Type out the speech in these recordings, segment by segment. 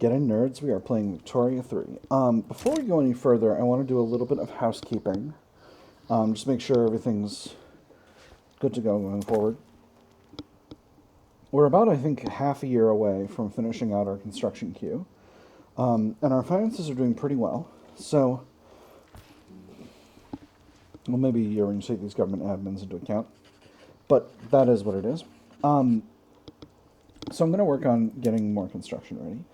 Get in, nerds. We are playing Victoria 3. Before we go any further, I want to do a little bit of housekeeping. Just make sure everything's good to go going forward. We're about, I think, half a year away from finishing out our construction queue. And our finances are doing pretty well. So, well, maybe a year when you take these government admins into account. But that is what it is. So I'm going to work on getting more construction ready.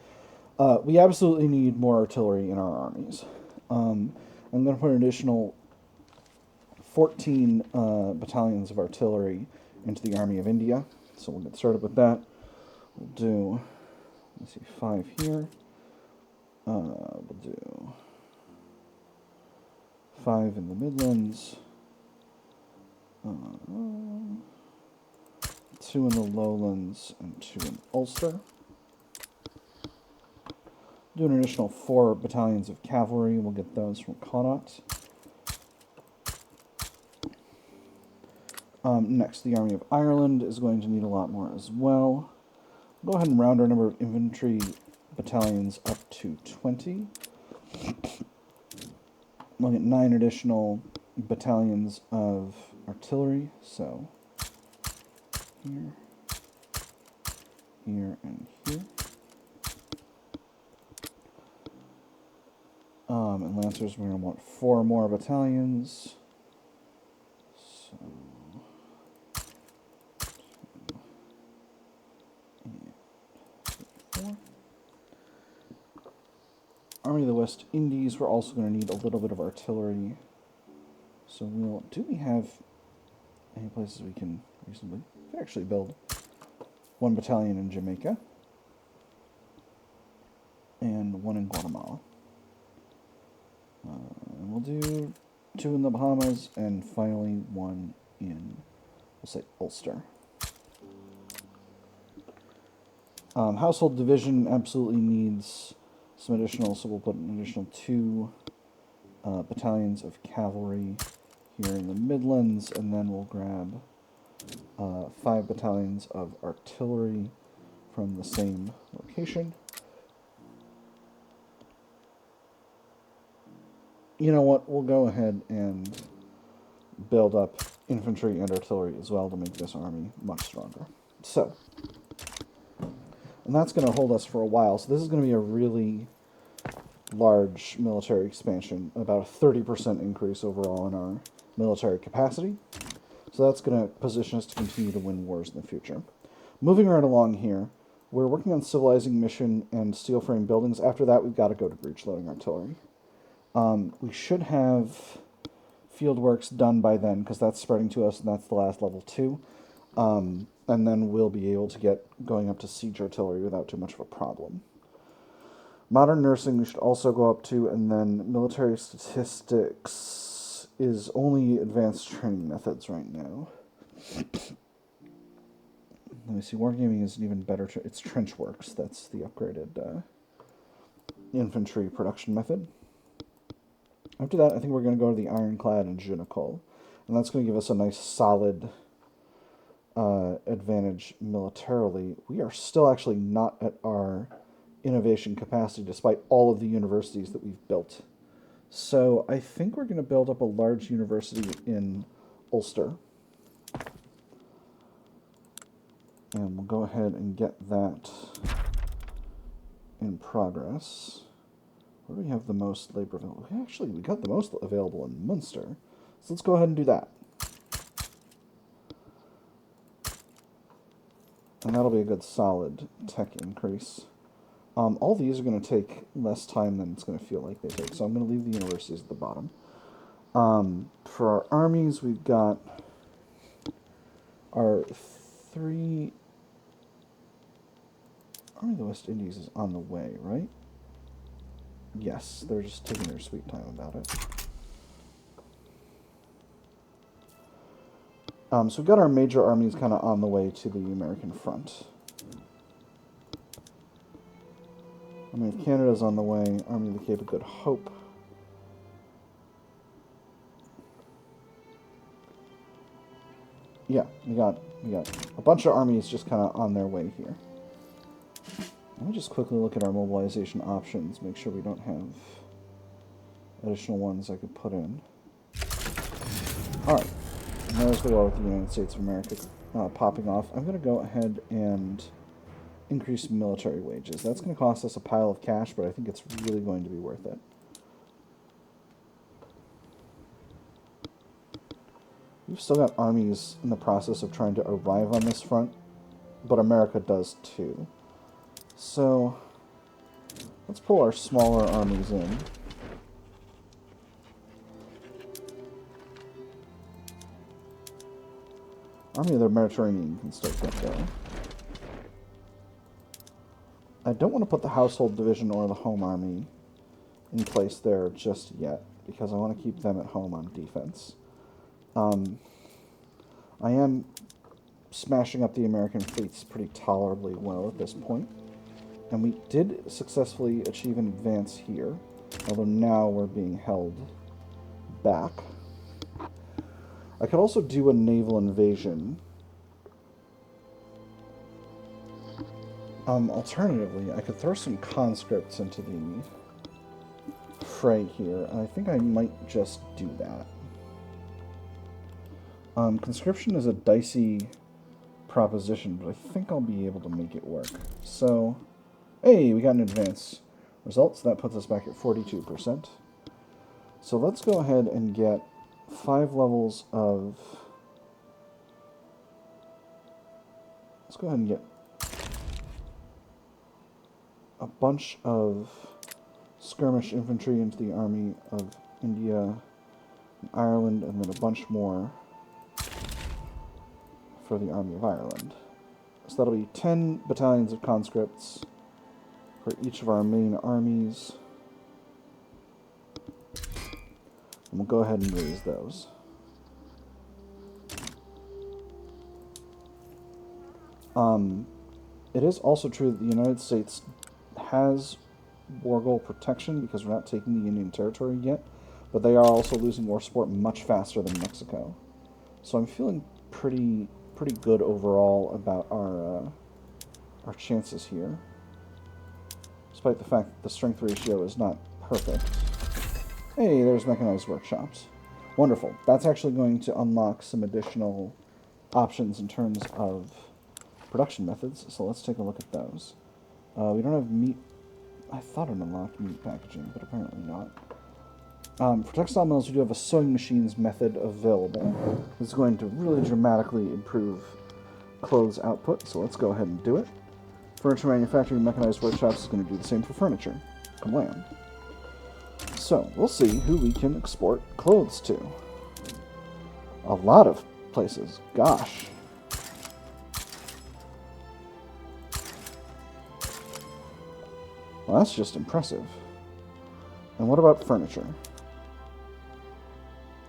We absolutely need more artillery in our armies. I'm going to put an additional 14 battalions of artillery into the Army of India. So we'll get started with that. We'll do, let's see, 5 here. We'll do 5 in the Midlands. 2 in the Lowlands and 2 in Ulster. Do an additional 4 battalions of cavalry. We'll get those from Connaught. Next, the Army of Ireland is going to need a lot more as well. Go ahead and round our number of infantry battalions up to 20. We'll get 9 additional battalions of artillery. So, here, here, and here. And Lancers, we're going to want 4 more battalions. So, 2, 4. Army of the West Indies, we're also going to need a little bit of artillery. So do we have any places we can reasonably actually build 1 battalion in Jamaica and 1 in Guatemala. And we'll do 2 in the Bahamas, and finally 1 in, we'll say, Ulster. Household division absolutely needs some additional, so we'll put an additional 2 battalions of cavalry here in the Midlands, and then we'll grab 5 battalions of artillery from the same location. You know what, we'll go ahead and build up infantry and artillery as well to make this army much stronger. So, and that's going to hold us for a while, so this is going to be a really large military expansion, about a 30% increase overall in our military capacity. So that's going to position us to continue to win wars in the future. Moving right along here, we're working on civilizing mission and steel frame buildings. After that, we've got to go to breech loading artillery. We should have field works done by then, because that's spreading to us, and that's the last level 2. And then we'll be able to get going up to siege artillery without too much of a problem. Modern nursing we should also go up to, and then military statistics is only advanced training methods right now. Let me see, wargaming is an even better, it's trench works, that's the upgraded infantry production method. After that, I think we're going to go to the Ironclad and Junicole, and that's going to give us a nice solid advantage militarily. We are still actually not at our innovation capacity despite all of the universities that we've built. So I think we're going to build up a large university in Ulster. And we'll go ahead and get that in progress. Where do we have the most labor available? Actually, we got the most available in Munster. So let's go ahead and do that. And that'll be a good solid tech increase. All these are going to take less time than it's going to feel like they take. So I'm going to leave the universities at the bottom. For our armies, we've got our 3... Army of the West Indies is on the way, right? Yes, they're just taking their sweet time about it. So we've got our major armies kind of on the way to the American front. Army of Canada's on the way. Army of the Cape of Good Hope. Yeah, we got a bunch of armies just kind of on their way here. Let me just quickly look at our mobilization options, make sure we don't have additional ones I could put in. Alright, there's the war with the United States of America popping off. I'm going to go ahead and increase military wages. That's going to cost us a pile of cash, but I think it's really going to be worth it. We've still got armies in the process of trying to arrive on this front, but America does too. So, let's pull our smaller armies in. Army of the Mediterranean can still get there. I don't want to put the Household Division or the Home Army in place there just yet, because I want to keep them at home on defense. I am smashing up the American fleets pretty tolerably well at this point. And we did successfully achieve an advance here, although now we're being held back. I could also do a naval invasion. Alternatively, I could throw some conscripts into the fray here, and I think I might just do that. Conscription is a dicey proposition, but I think I'll be able to make it work. So, hey, we got an advance result, so that puts us back at 42%. So let's go ahead and get 5 levels of... Let's go ahead and get a bunch of skirmish infantry into the Army of India and Ireland, and then a bunch more for the Army of Ireland. So that'll be 10 battalions of conscripts for each of our main armies. And we'll go ahead and raise those. It is also true that the United States has war goal protection because we're not taking the Union territory yet, but they are also losing war support much faster than Mexico. So I'm feeling pretty good overall about our chances here, despite the fact that the strength ratio is not perfect. Hey, there's mechanized workshops. Wonderful. That's actually going to unlock some additional options in terms of production methods, so let's take a look at those. We don't have meat. I thought it unlocked meat packaging, but apparently not. For textile mills, we do have a sewing machines method available. This is going to really dramatically improve clothes output, so let's go ahead and do it. Furniture manufacturing mechanized workshops is going to do the same for furniture. Kablam. So, we'll see who we can export clothes to. A lot of places. Gosh. Well, that's just impressive. And what about furniture?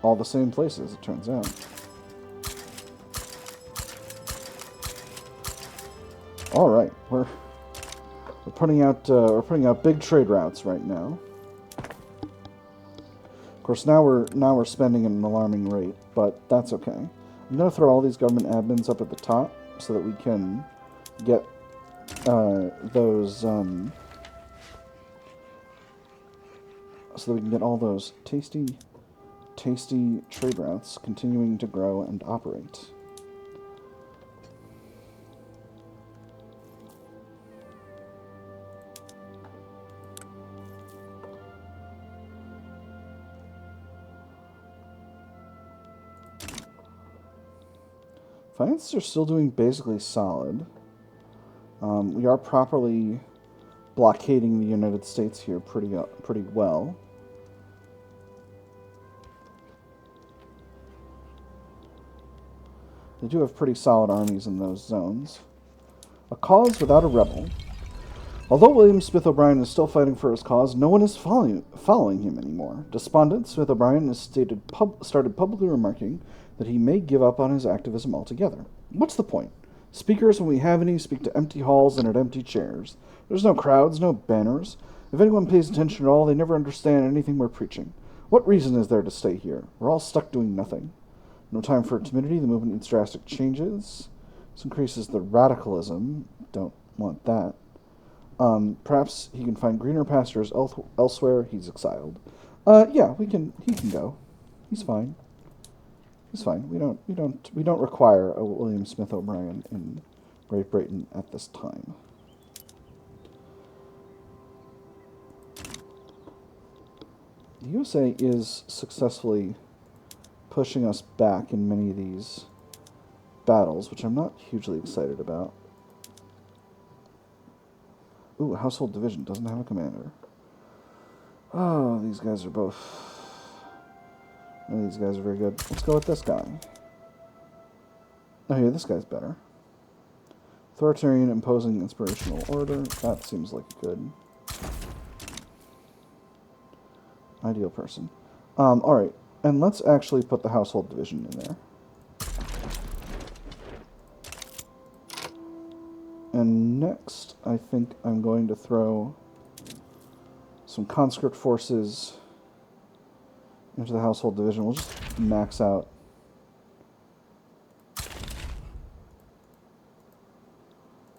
All the same places, it turns out. All right, we're putting out big trade routes right now. Of course, now we're spending at an alarming rate, but that's okay. I'm gonna throw all these government admins up at the top so that we can get all those tasty trade routes continuing to grow and operate. Finances are still doing basically solid. We are properly blockading the United States here pretty well. They do have pretty solid armies in those zones. A cause without a rebel. Although William Smith O'Brien is still fighting for his cause, no one is following him anymore. Despondent, Smith O'Brien has started publicly remarking that he may give up on his activism altogether. What's the point? Speakers, when we have any, speak to empty halls and at empty chairs. There's no crowds, no banners. If anyone pays attention at all, they never understand anything we're preaching. What reason is there to stay here? We're all stuck doing nothing. No time for timidity. The movement needs drastic changes. This increases the radicalism. Don't want that. Perhaps he can find greener pastures elsewhere. He's exiled. Yeah, he can go. He's fine. He's fine. We don't require a William Smith O'Brien in Great Britain at this time. The USA is successfully pushing us back in many of these battles, which I'm not hugely excited about. Ooh, Household Division doesn't have a commander. Oh, these guys are both... None of these guys are very good. Let's go with this guy. Oh, yeah, this guy's better. Authoritarian, imposing, inspirational order. That seems like a good... ideal person. Alright, and let's actually put the Household Division in there. And next, I think I'm going to throw some conscript forces into the Household Division. We'll just max out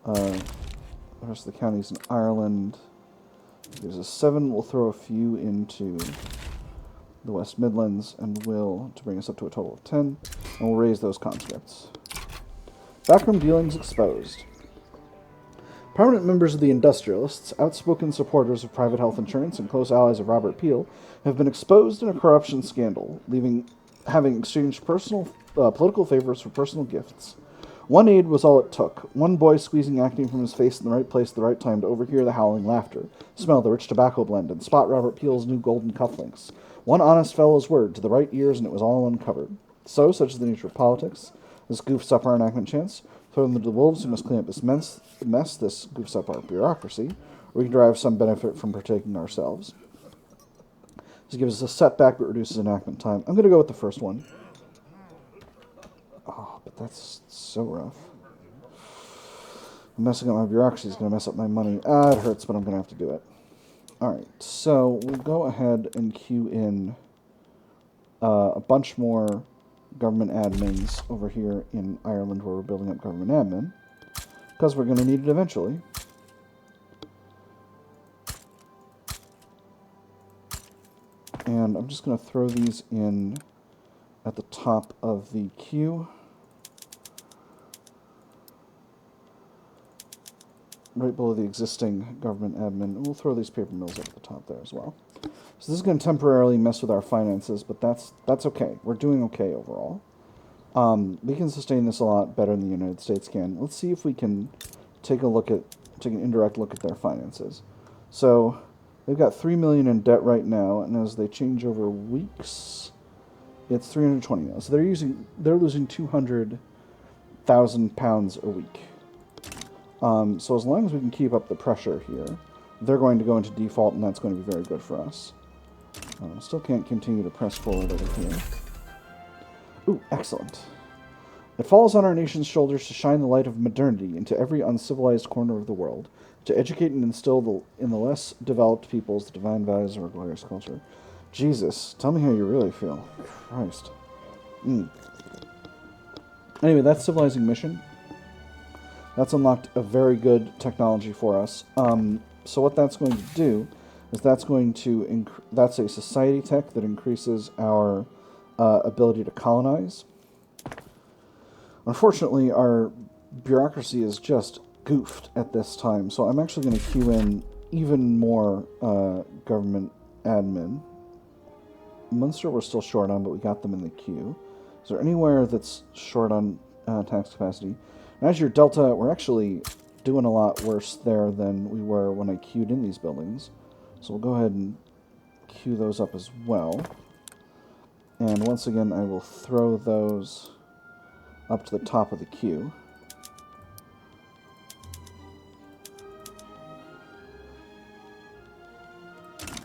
the rest of the counties in Ireland. Gives us 7. We'll throw a few into the West Midlands, and to bring us up to a total of 10. And we'll raise those conscripts. Backroom dealings exposed. Prominent members of the Industrialists, outspoken supporters of private health insurance, and close allies of Robert Peel, have been exposed in a corruption scandal, having exchanged political favors for personal gifts. One aide was all it took. One boy squeezing acne from his face in the right place at the right time to overhear the howling laughter, smell the rich tobacco blend, and spot Robert Peel's new golden cufflinks. One honest fellow's word to the right ears, and it was all uncovered. So, such is the nature of politics. This goofs up our enactment chance. Throw them to the wolves who must clean up this mess. This goofs up our bureaucracy. Or we can derive some benefit from partaking ourselves. This gives us a setback, but reduces enactment time. I'm going to go with the first one. Oh, but that's so rough. Messing up my bureaucracy is going to mess up my money. It hurts, but I'm going to have to do it. Alright, so we'll go ahead and queue in a bunch more government admins over here in Ireland where we're building up government admin, because we're going to need it eventually. And I'm just going to throw these in at the top of the queue. Right below the existing government admin. And we'll throw these paper mills up at the top there as well. So this is going to temporarily mess with our finances, but that's okay. We're doing okay overall. We can sustain this a lot better than the United States can. Let's see if we can take an indirect look at their finances. So they've got $3 million in debt right now, and as they change over weeks, it's 320 now. So they're losing 200,000 pounds a week. So as long as we can keep up the pressure here, they're going to go into default, and that's going to be very good for us. Still can't continue to press forward over here. Ooh, excellent. It falls on our nation's shoulders to shine the light of modernity into every uncivilized corner of the world, to educate and instill in the less developed peoples the divine values of our glorious culture. Jesus, tell me how you really feel. Christ. Anyway, that's Civilizing Mission. That's unlocked a very good technology for us. So what that's going to do is that's a society tech that increases our ability to colonize. Unfortunately, our bureaucracy is just goofed at this time, so I'm actually going to queue in even more government admin. Munster we're still short on, but we got them in the queue. Is there anywhere that's short on tax capacity? And as your Delta, we're actually doing a lot worse there than we were when I queued in these buildings. So we'll go ahead and queue those up as well. And once again, I will throw those up to the top of the queue.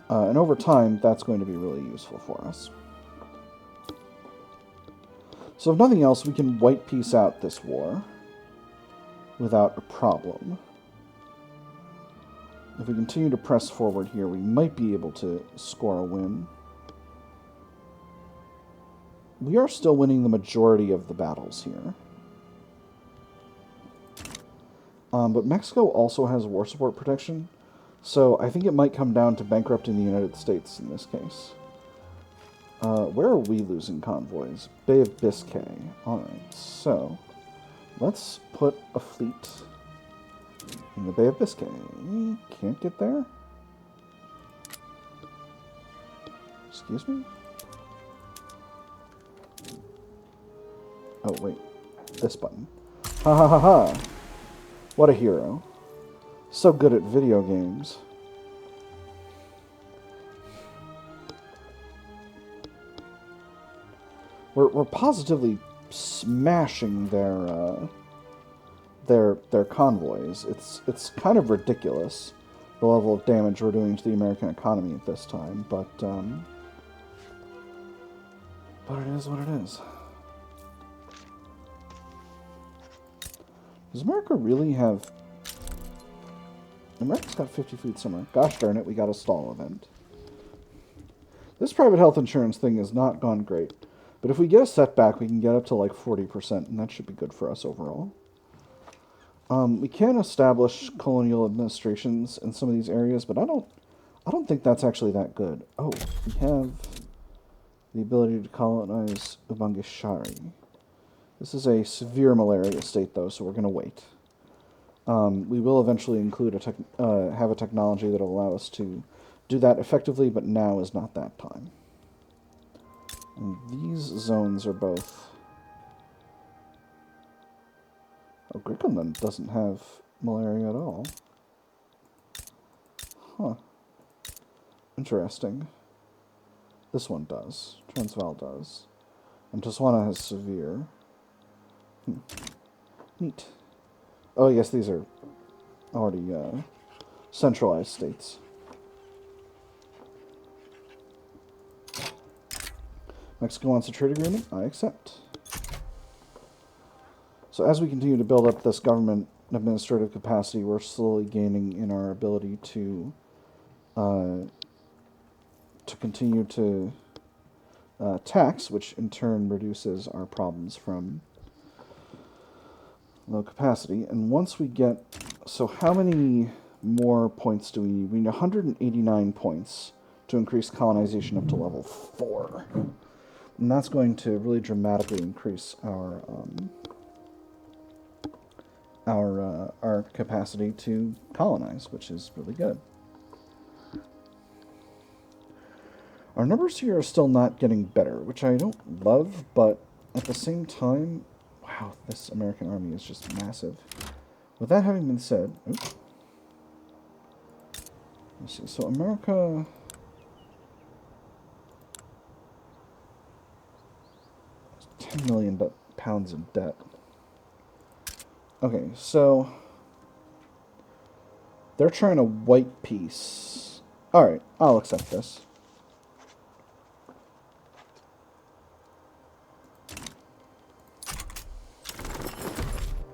And over time, that's going to be really useful for us. So if nothing else, we can white piece out this war without a problem. If we continue to press forward here, we might be able to score a win. We are still winning the majority of the battles here. But Mexico also has war support protection, so I think it might come down to bankrupting the United States in this case. Where are we losing convoys? Bay of Biscay. Alright, so let's put a fleet in the Bay of Biscay. Can't get there? Excuse me? Oh, wait. This button. Ha ha ha ha! What a hero. So good at video games. We're positively smashing their convoys. It's kind of ridiculous, the level of damage we're doing to the American economy at this time, but it is what it is. Does America really have... America's got 50 fleet somewhere. Gosh darn it, we got a stall event. This private health insurance thing has not gone great. But if we get a setback, we can get up to like 40%, and that should be good for us overall. We can establish colonial administrations in some of these areas, but I don't think that's actually that good. Oh, we have the ability to colonize Ubangishari. This is a severe malaria state, though, so we're going to wait. We will eventually include have a technology that will allow us to do that effectively, but now is not that time. And these zones are both... Oh, Griqualand doesn't have malaria at all. Huh. Interesting. This one does. Transvaal does. And Toswana has severe. Neat. Oh, yes, these are already centralized states. Mexico wants a trade agreement. I accept. So as we continue to build up this government administrative capacity, we're slowly gaining in our ability to continue to tax, which in turn reduces our problems from low capacity. And once we get... So how many more points do we need? We need 189 points to increase colonization up to level 4. And that's going to really dramatically increase our capacity to colonize, which is really good. Our numbers here are still not getting better, which I don't love, but at the same time, wow, this American army is just massive. With that having been said, oops, let's see. So America. £10 million in debt. Okay, so they're trying to white peace. Alright, I'll accept this.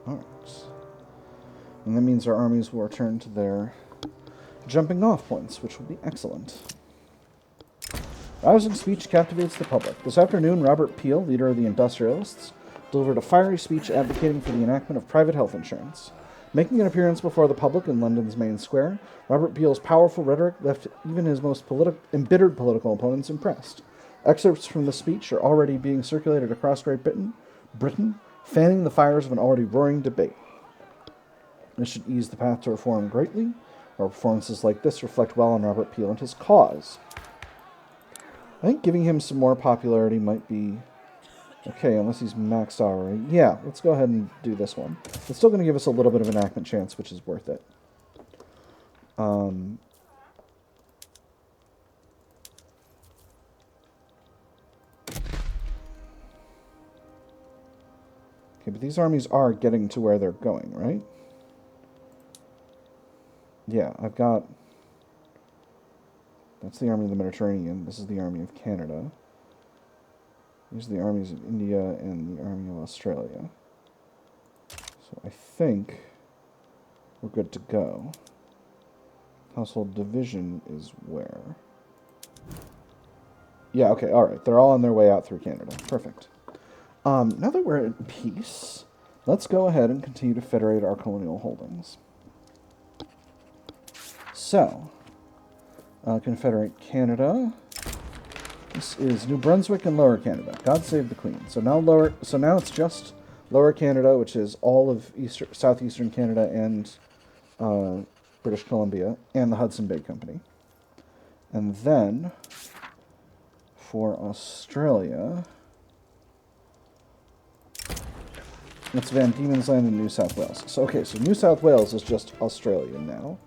Alright. And that means our armies will return to their jumping off points, which will be excellent. Rousing speech captivates the public. This afternoon, Robert Peel, leader of the industrialists, delivered a fiery speech advocating for the enactment of private health insurance. Making an appearance before the public in London's main square, Robert Peel's powerful rhetoric left even his most embittered political opponents impressed. Excerpts from the speech are already being circulated across Great Britain, fanning the fires of an already roaring debate. This should ease the path to reform greatly, while performances like this reflect well on Robert Peel and his cause. I think giving him some more popularity might be okay, unless he's maxed out already. Yeah, let's go ahead and do this one. It's still going to give us a little bit of enactment chance, which is worth it. Okay, but these armies are getting to where they're going, right? Yeah, I've got... That's the army of the Mediterranean. This is the army of Canada. These are the armies of India and the army of Australia. So I think we're good to go. Household division is where? Yeah, okay, alright. They're all on their way out through Canada. Perfect. Now that we're at peace, Let's go ahead and continue to federate our colonial holdings. So, Confederate Canada. This is New Brunswick and Lower Canada. God save the Queen. So now it's just Lower Canada, which is all of southeastern Canada and British Columbia, and the Hudson Bay Company. And then for Australia, it's Van Diemen's Land and New South Wales. So okay, so New South Wales is just Australia now,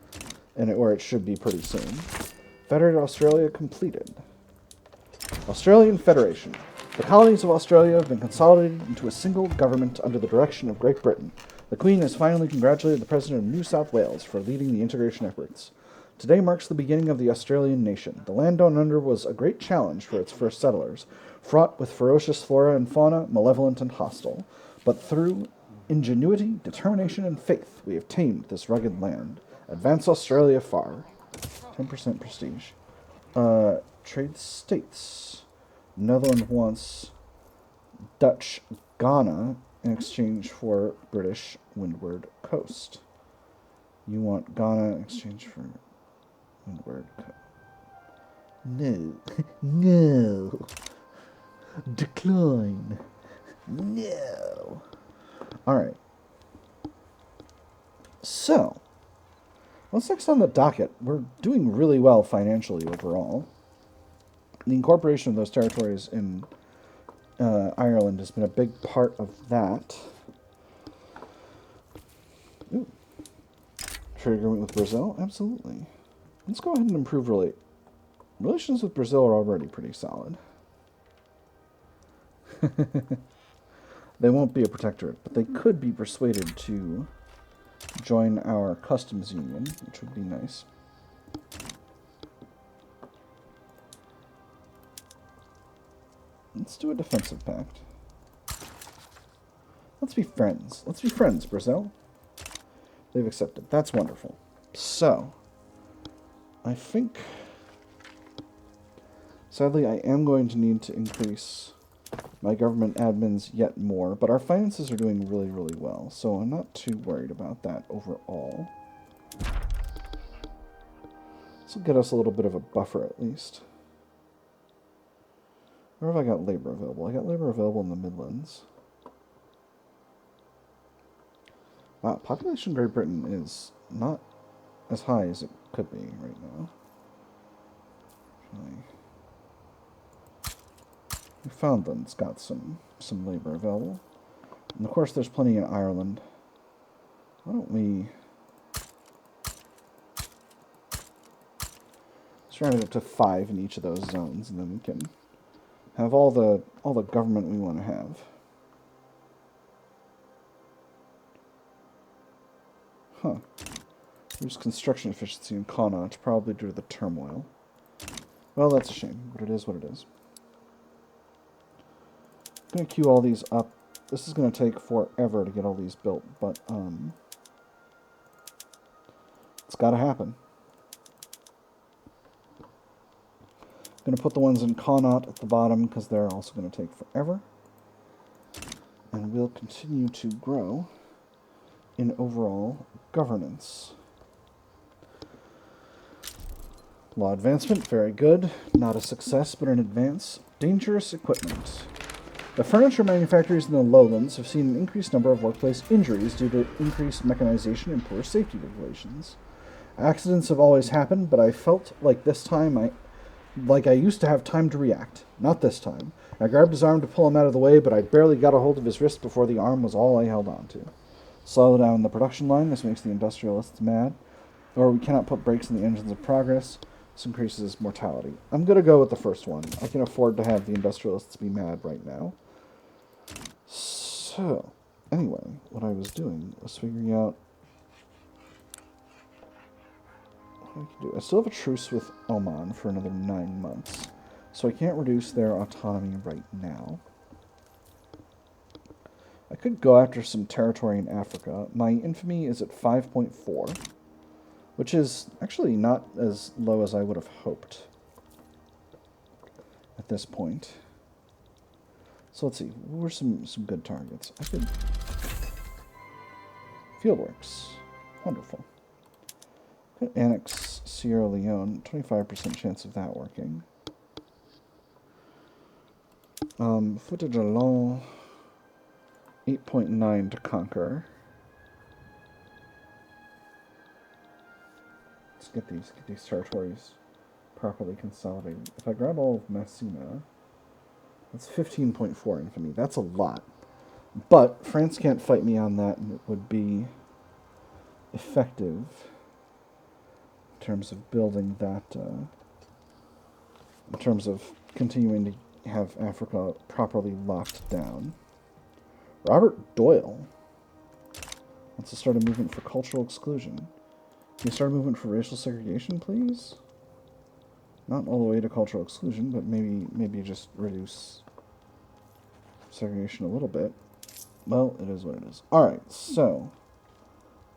or it should be pretty soon. Federated Australia completed. Australian Federation. The colonies of Australia have been consolidated into a single government under the direction of Great Britain. The Queen has finally congratulated the President of New South Wales for leading the integration efforts. Today marks the beginning of the Australian nation. The land down under was a great challenge for its first settlers, fraught with ferocious flora and fauna, malevolent and hostile. But through ingenuity, determination, and faith, we have tamed this rugged land. Advance Australia far. 10% prestige. Trade states. Netherlands wants Dutch Ghana in exchange for British Windward Coast. You want Ghana in exchange for Windward Coast. No. No. Decline. No. Alright. So, what's next on the docket? We're doing really well financially overall. The incorporation of those territories in Ireland has been a big part of that. Ooh. Trade agreement with Brazil? Absolutely. Let's go ahead and improve relations with Brazil are already pretty solid. They won't be a protectorate, but they could be persuaded to join our customs union, which would be nice. Let's do a defensive pact. Let's be friends. Let's be friends, Brazil. They've accepted. That's wonderful. So, I think, sadly, I am going to need to increase my government admins yet more, but our finances are doing really, really well, so I'm not too worried about that overall. This will get us a little bit of a buffer at least. Where have I got labor available? I got labor available in the Midlands. Wow, population of Great Britain is not as high as it could be right now. Newfoundland's got some labor available. And of course there's plenty in Ireland. Why don't we let's round it up to 5 in each of those zones, and then we can have all the government we want to have. Huh. There's construction efficiency in Connaught, probably due to the turmoil. Well, that's a shame, but it is what it is. I'm going to queue all these up. This is going to take forever to get all these built, but it's got to happen. I'm going to put the ones in Connaught at the bottom because they're also going to take forever. And we'll continue to grow in overall governance. Law advancement, very good. Not a success, but an advance. Dangerous equipment. The furniture manufacturers in the lowlands have seen an increased number of workplace injuries due to increased mechanization and poor safety regulations. Accidents have always happened, but I felt like this time I used to have time to react. Not this time. I grabbed his arm to pull him out of the way, but I barely got a hold of his wrist before the arm was all I held on to. Slow down the production line. This makes the industrialists mad. Or we cannot put brakes in the engines of progress. This increases mortality. I'm going to go with the first one. I can afford to have the industrialists be mad right now. So, anyway, what I was doing was figuring out what I can do. I still have a truce with Oman for another 9 months, so I can't reduce their autonomy right now. I could go after some territory in Africa. My infamy is at 5.4, which is actually not as low as I would have hoped at this point. So let's see, what were some good targets? I could Fieldworks. Wonderful. Could annex Sierra Leone. 25% chance of that working. Footage de Long. 8.9 to conquer. Let's get these territories properly consolidated. If I grab all of Messina, that's 15.4 infamy. That's a lot. But France can't fight me on that, and it would be effective in terms of building that, in terms of continuing to have Africa properly locked down. Robert Doyle wants to start a movement for cultural exclusion. Can you start a movement for racial segregation, please? Not all the way to cultural exclusion, but maybe just reduce segregation a little bit. Well, it is what it is. Alright, so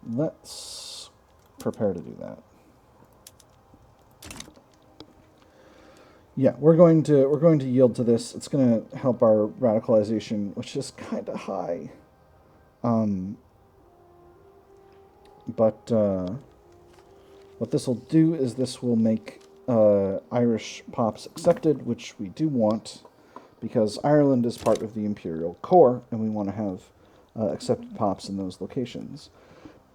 let's prepare to do that. Yeah, we're going to yield to this. It's going to help our radicalization, which is kind of high. But what this will do is this will make Irish pops accepted, which we do want, because Ireland is part of the imperial core, and we want to have accepted pops in those locations.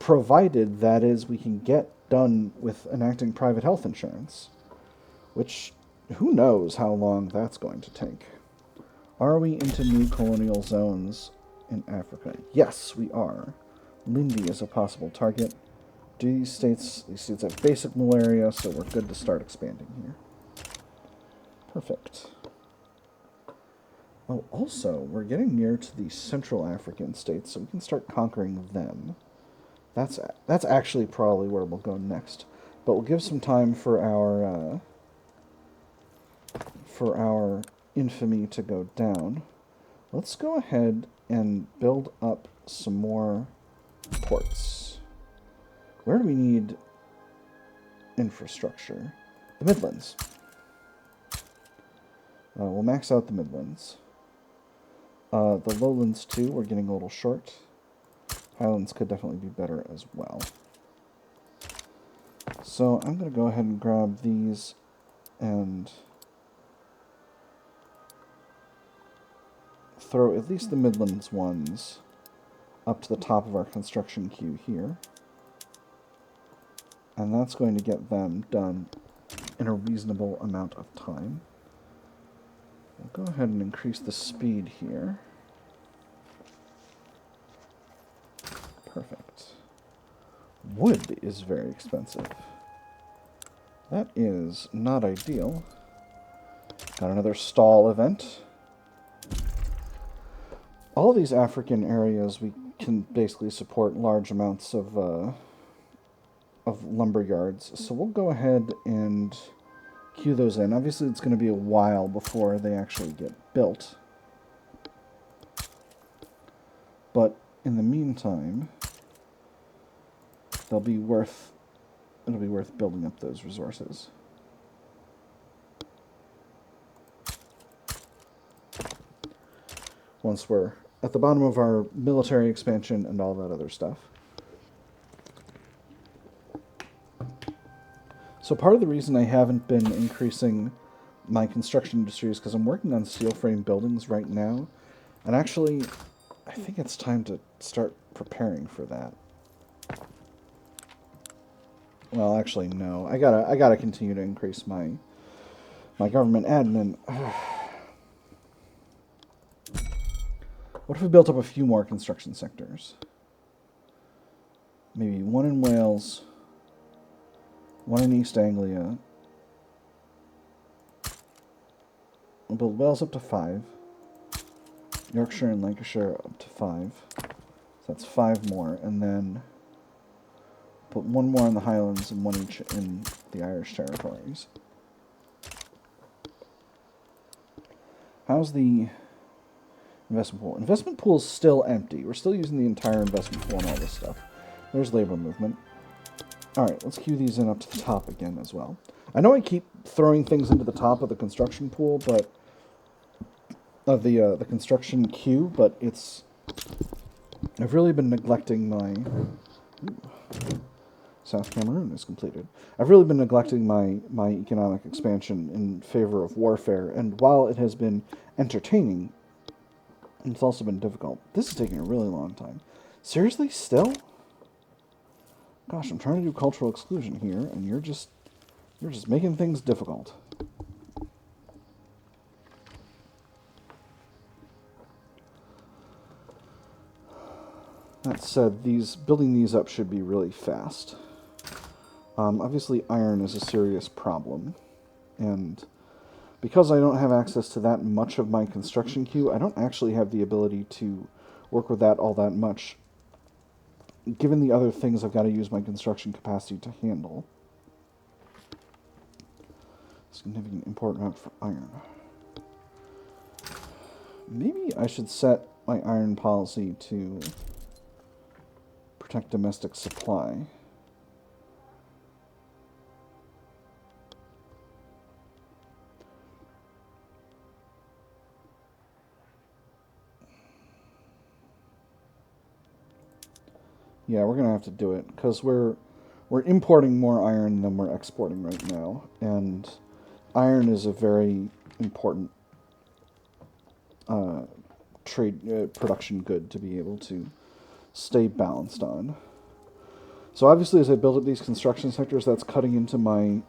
Provided, that is, we can get done with enacting private health insurance, which who knows how long that's going to take. Are we into new colonial zones in Africa? Yes, we are. Lindi is a possible target. These states have basic malaria, so we're good to start expanding here. Perfect. Oh, also, we're getting near to the Central African states, so we can start conquering them. That's actually probably where we'll go next. But we'll give some time for our infamy to go down. Let's go ahead and build up some more ports. Where do we need infrastructure? The Midlands. We'll max out the Midlands. The Lowlands, too, we're getting a little short. Highlands could definitely be better as well. So I'm going to go ahead and grab these and throw at least the Midlands ones up to the top of our construction queue here. And that's going to get them done in a reasonable amount of time. We'll go ahead and increase the speed here. Perfect. Wood is very expensive. That is not ideal. Got another stall event. All these African areas, we can basically support large amounts of lumber yards. So we'll go ahead and queue those in. Obviously, it's going to be a while before they actually get built. But in the meantime, it'll be worth building up those resources. Once we're at the bottom of our military expansion and all that other stuff. So part of the reason I haven't been increasing my construction industry is because I'm working on steel frame buildings right now. And actually, I think it's time to start preparing for that. Well, actually, no. I gotta continue to increase my government admin. What if we built up a few more construction sectors? Maybe one in Wales, one in East Anglia. We'll build Wales up to 5. Yorkshire and Lancashire up to 5. So that's 5 more. And then put 1 more in the Highlands and 1 each in the Irish territories. How's the investment pool? Investment pool is still empty. We're still using the entire investment pool and all this stuff. There's labor movement. Alright, let's queue these in up to the top again as well. I know I keep throwing things into the top of the construction pool, but of the construction queue, but I've really been neglecting my South Cameroon is completed. I've really been neglecting my economic expansion in favor of warfare, and while it has been entertaining, it's also been difficult. This is taking a really long time. Seriously? Still? Gosh, I'm trying to do cultural exclusion here, and you're just making things difficult. That said, building these up should be really fast. Obviously, iron is a serious problem, and because I don't have access to that much of my construction queue, I don't actually have the ability to work with that all that much, given the other things I've got to use my construction capacity to handle. Significant import route for iron. Maybe I should set my iron policy to protect domestic supply. Yeah, we're going to have to do it, because we're importing more iron than we're exporting right now, and iron is a very important production good to be able to stay balanced on. So obviously, as I build up these construction sectors, that's cutting into my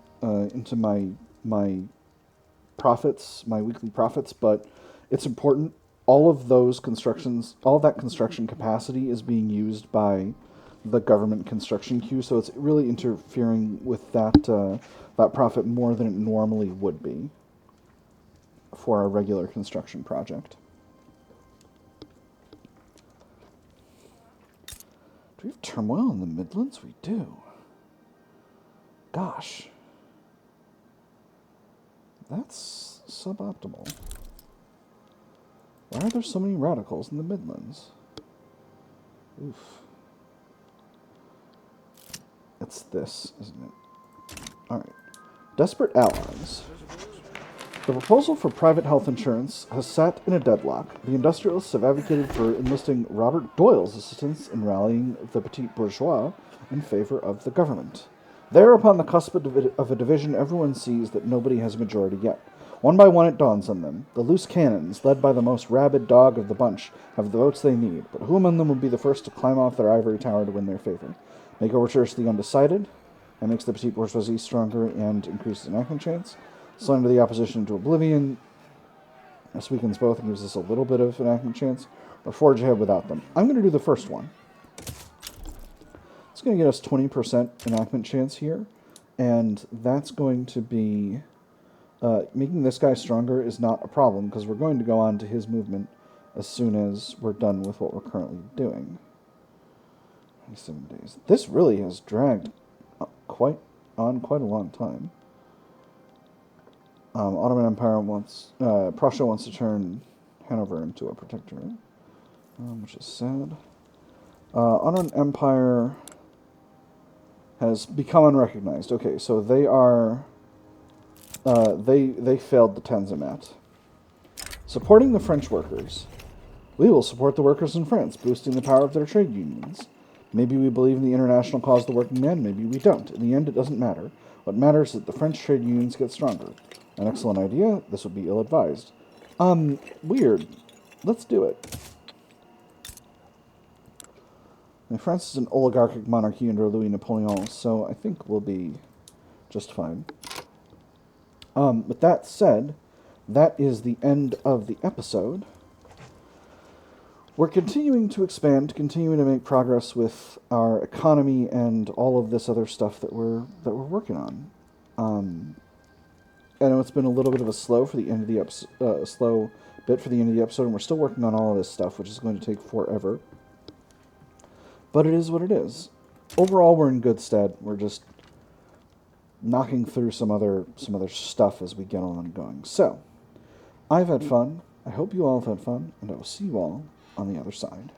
profits, my weekly profits, but it's important. All of that construction capacity is being used by the government construction queue, so it's really interfering with that profit more than it normally would be for a regular construction project. Do we have turmoil in the Midlands? We do. Gosh. That's suboptimal. Why are there so many radicals in the Midlands? Oof. It's this, isn't it? Alright. Desperate allies. The proposal for private health insurance has sat in a deadlock. The industrialists have advocated for enlisting Robert Doyle's assistance in rallying the petit bourgeois in favor of the government. There, upon the cusp of a division, everyone sees that nobody has a majority yet. One by one it dawns on them. The loose cannons, led by the most rabid dog of the bunch, have the votes they need, but who among them will be the first to climb off their ivory tower to win their favor? Make overtures to the undecided. That makes the petit bourgeoisie stronger and increases enactment chance. Slander the opposition into oblivion. This weakens both and gives us a little bit of enactment chance. Or forge ahead without them. I'm going to do the first one. It's going to get us 20% enactment chance here. And that's going to be... making this guy stronger is not a problem, because we're going to go on to his movement as soon as we're done with what we're currently doing. 27 days. This really has dragged quite a long time. Ottoman Empire Prussia wants to turn Hanover into a protectorate, which is sad. Ottoman Empire has become unrecognized. Okay, so they are, they failed the Tanzimat. Supporting the French workers. We will support the workers in France, boosting the power of their trade unions. Maybe we believe in the international cause of the working man, maybe we don't. In the end, it doesn't matter. What matters is that the French trade unions get stronger. An excellent idea. This would be ill-advised. Weird. Let's do it. And France is an oligarchic monarchy under Louis Napoleon, so I think we'll be just fine. With that said, that is the end of the episode. We're continuing to expand, continuing to make progress with our economy and all of this other stuff that we're working on. I know it's been a little bit of a slow for the end of the slow bit for the end of the episode, and we're still working on all of this stuff, which is going to take forever. But it is what it is. Overall, we're in good stead. We're just knocking through some other stuff as we get on going. So, I've had fun. I hope you all have had fun, and I will see you all on the other side.